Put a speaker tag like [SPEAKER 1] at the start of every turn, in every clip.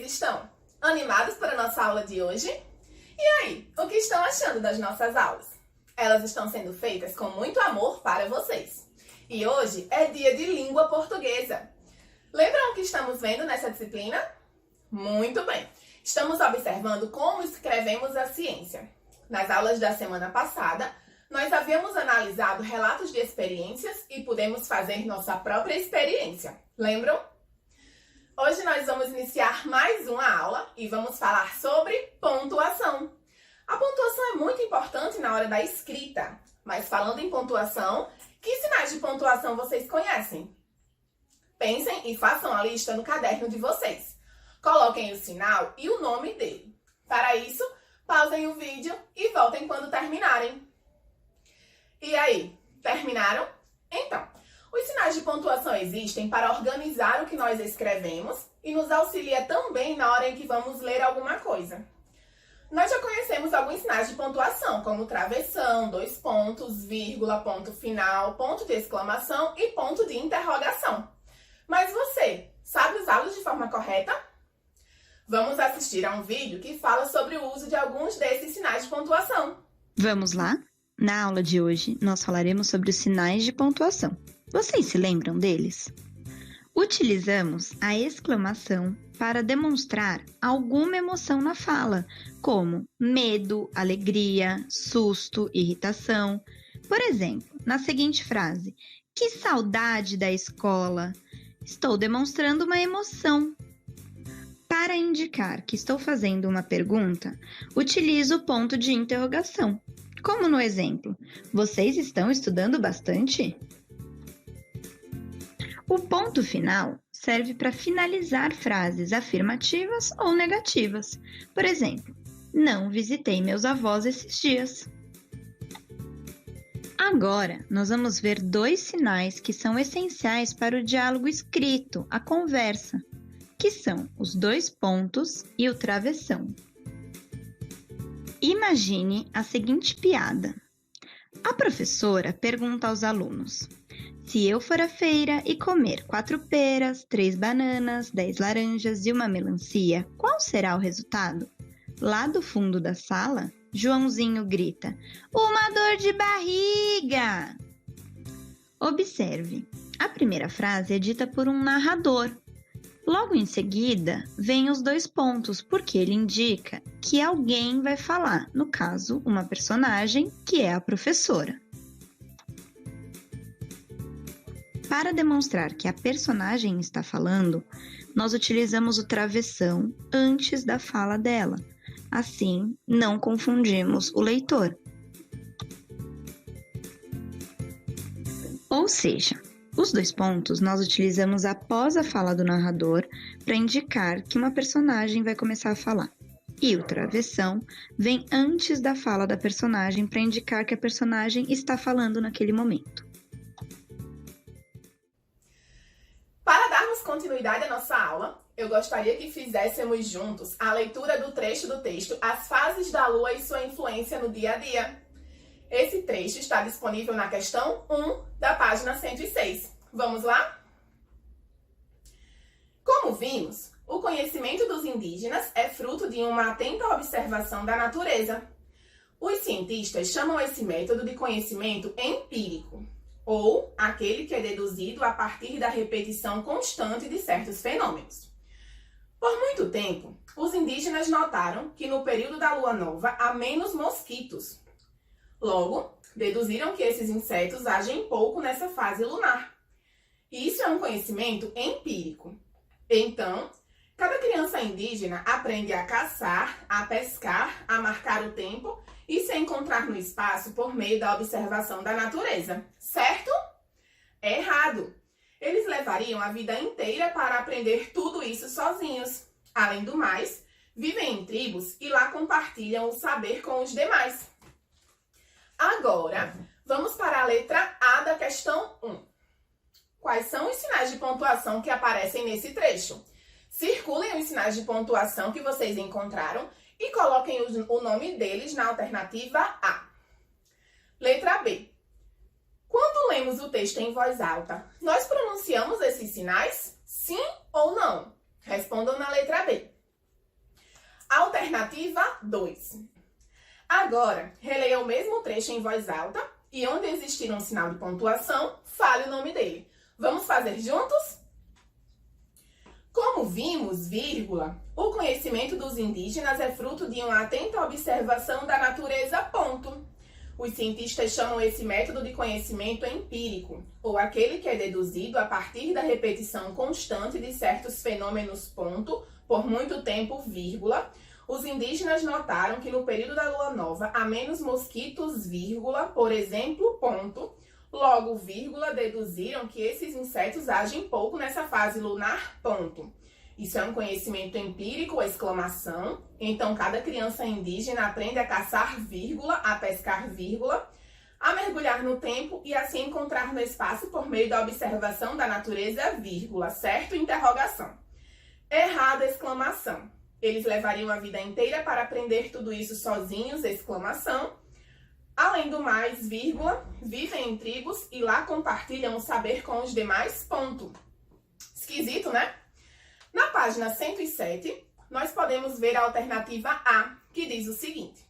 [SPEAKER 1] estão? Animados para a nossa aula de hoje? E aí, o que estão achando das nossas aulas? Elas estão sendo feitas com muito amor para vocês. E hoje é dia de língua portuguesa. Lembram o que estamos vendo nessa disciplina? Muito bem! Estamos observando como escrevemos a ciência. Nas aulas da semana passada, nós havíamos analisado relatos de experiências e pudemos fazer nossa própria experiência. Lembram? Hoje nós vamos iniciar mais uma aula e vamos falar sobre pontuação. A pontuação é muito importante na hora da escrita, mas falando em pontuação, que sinais de pontuação vocês conhecem? Pensem e façam a lista no caderno de vocês. Coloquem o sinal e o nome dele. Para isso, pausem o vídeo e voltem quando terminarem. E aí, terminaram? Então, os sinais de pontuação existem para organizar o que nós escrevemos e nos auxilia também na hora em que vamos ler alguma coisa. Nós já conhecemos alguns sinais de pontuação, como travessão, dois pontos, vírgula, ponto final, ponto de exclamação e ponto de interrogação. Mas você, sabe usá-los de forma correta? Vamos assistir a um vídeo que fala sobre o uso de alguns desses sinais de pontuação.
[SPEAKER 2] Vamos lá? Na aula de hoje, nós falaremos sobre os sinais de pontuação. Vocês se lembram deles? Utilizamos a exclamação para demonstrar alguma emoção na fala, como medo, alegria, susto, irritação. Por exemplo, na seguinte frase: que saudade da escola! Estou demonstrando uma emoção. Para indicar que estou fazendo uma pergunta, utilizo o ponto de interrogação. Como no exemplo: vocês estão estudando bastante? O ponto final serve para finalizar frases afirmativas ou negativas. Por exemplo, não visitei meus avós esses dias. Agora, nós vamos ver dois sinais que são essenciais para o diálogo escrito, a conversa, que são os dois pontos e o travessão. Imagine a seguinte piada. A professora pergunta aos alunos: se eu for à feira e comer 4 peras, 3 bananas, 10 laranjas e uma melancia, qual será o resultado? Lá do fundo da sala, Joãozinho grita: uma dor de barriga! Observe, a primeira frase é dita por um narrador. Logo em seguida, vêm os dois pontos, porque ele indica que alguém vai falar, no caso, uma personagem, que é a professora. Para demonstrar que a personagem está falando, nós utilizamos o travessão antes da fala dela. Assim, não confundimos o leitor. Ou seja, os dois pontos nós utilizamos após a fala do narrador para indicar que uma personagem vai começar a falar. E o travessão vem antes da fala da personagem para indicar que a personagem está falando naquele momento.
[SPEAKER 1] Para darmos continuidade à nossa aula, eu gostaria que fizéssemos juntos a leitura do trecho do texto As Fases da Lua e Sua Influência no Dia a Dia. Esse trecho está disponível na questão 1 da página 106. Vamos lá? Como vimos, o conhecimento dos indígenas é fruto de uma atenta observação da natureza. Os cientistas chamam esse método de conhecimento empírico, ou aquele que é deduzido a partir da repetição constante de certos fenômenos. Por muito tempo, os indígenas notaram que no período da lua nova há menos mosquitos. Logo, deduziram que esses insetos agem pouco nessa fase lunar. Isso é um conhecimento empírico. Então, cada criança indígena aprende a caçar, a pescar, a marcar o tempo e se encontrar no espaço por meio da observação da natureza. Certo? Errado! Eles levariam a vida inteira para aprender tudo isso sozinhos. Além do mais, vivem em tribos e lá compartilham o saber com os demais. Agora, vamos para a letra A da questão 1. Quais são os sinais de pontuação que aparecem nesse trecho? Circulem os sinais de pontuação que vocês encontraram e coloquem o nome deles na alternativa A. Letra B. Quando lemos o texto em voz alta, nós pronunciamos esses sinais? Sim ou não? Respondam na letra B. Alternativa 2. Agora, releia o mesmo trecho em voz alta e onde existir um sinal de pontuação, fale o nome dele. Vamos fazer juntos? Como vimos, vírgula, o conhecimento dos indígenas é fruto de uma atenta observação da natureza, ponto. Os cientistas chamam esse método de conhecimento empírico, ou aquele que é deduzido a partir da repetição constante de certos fenômenos, ponto, por muito tempo, vírgula. Os indígenas notaram que no período da lua nova há menos mosquitos, vírgula, por exemplo, ponto. Logo, vírgula, deduziram que esses insetos agem pouco nessa fase lunar, ponto. Isso é um conhecimento empírico, exclamação. Então, cada criança indígena aprende a caçar, vírgula, a pescar, vírgula, a mergulhar no tempo e a se encontrar no espaço por meio da observação da natureza, vírgula, certo? Interrogação. Errado, exclamação. Eles levariam a vida inteira para aprender tudo isso sozinhos, exclamação. Além do mais, vírgula, vivem em tribos e lá compartilham o saber com os demais, ponto. Esquisito, né? Na página 107, nós podemos ver a alternativa A, que diz o seguinte.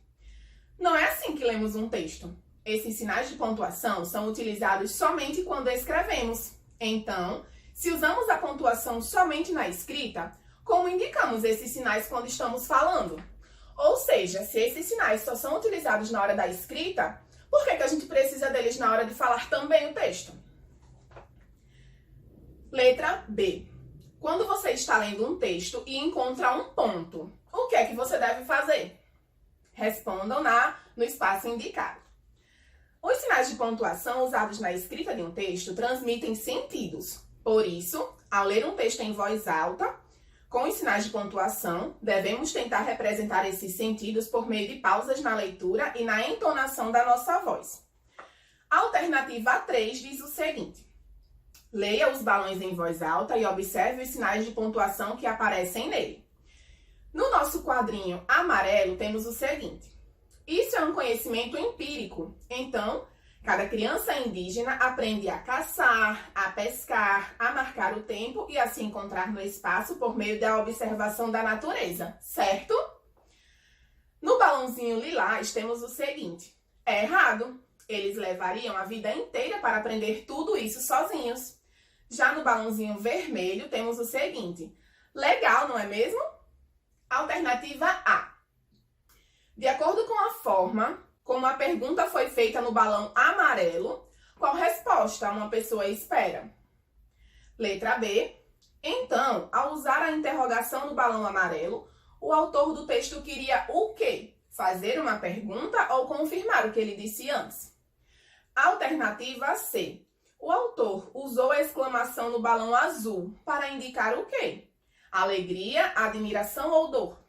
[SPEAKER 1] Não é assim que lemos um texto. Esses sinais de pontuação são utilizados somente quando escrevemos. Então, se usamos a pontuação somente na escrita, como indicamos esses sinais quando estamos falando? Ou seja, se esses sinais só são utilizados na hora da escrita, por que a gente precisa deles na hora de falar também o texto? Letra B. Quando você está lendo um texto e encontra um ponto, o que é que você deve fazer? Respondam no espaço indicado. Os sinais de pontuação usados na escrita de um texto transmitem sentidos. Por isso, ao ler um texto em voz alta, com os sinais de pontuação, devemos tentar representar esses sentidos por meio de pausas na leitura e na entonação da nossa voz. A alternativa 3 diz o seguinte. Leia os balões em voz alta e observe os sinais de pontuação que aparecem nele. No nosso quadrinho amarelo, temos o seguinte. Isso é um conhecimento empírico. Então, cada criança indígena aprende a caçar, a pescar, a marcar o tempo e a se encontrar no espaço por meio da observação da natureza, certo? No balãozinho lilás, temos o seguinte. É errado. Eles levariam a vida inteira para aprender tudo isso sozinhos. Já no balãozinho vermelho, temos o seguinte. Legal, não é mesmo? Alternativa A. De acordo com a forma como a pergunta foi feita no balão amarelo, qual resposta uma pessoa espera? Letra B. Então, ao usar a interrogação no balão amarelo, o autor do texto queria o quê? Fazer uma pergunta ou confirmar o que ele disse antes? Alternativa C. O autor usou a exclamação no balão azul para indicar o quê? Alegria, admiração ou dor?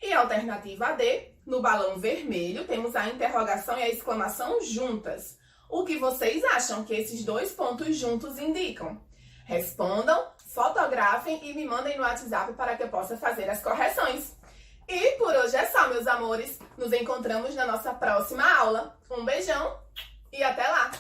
[SPEAKER 1] E alternativa D. No balão vermelho, temos a interrogação e a exclamação juntas. O que vocês acham que esses dois pontos juntos indicam? Respondam, fotografem e me mandem no WhatsApp para que eu possa fazer as correções. E por hoje é só, meus amores. Nos encontramos na nossa próxima aula. Um beijão e até lá!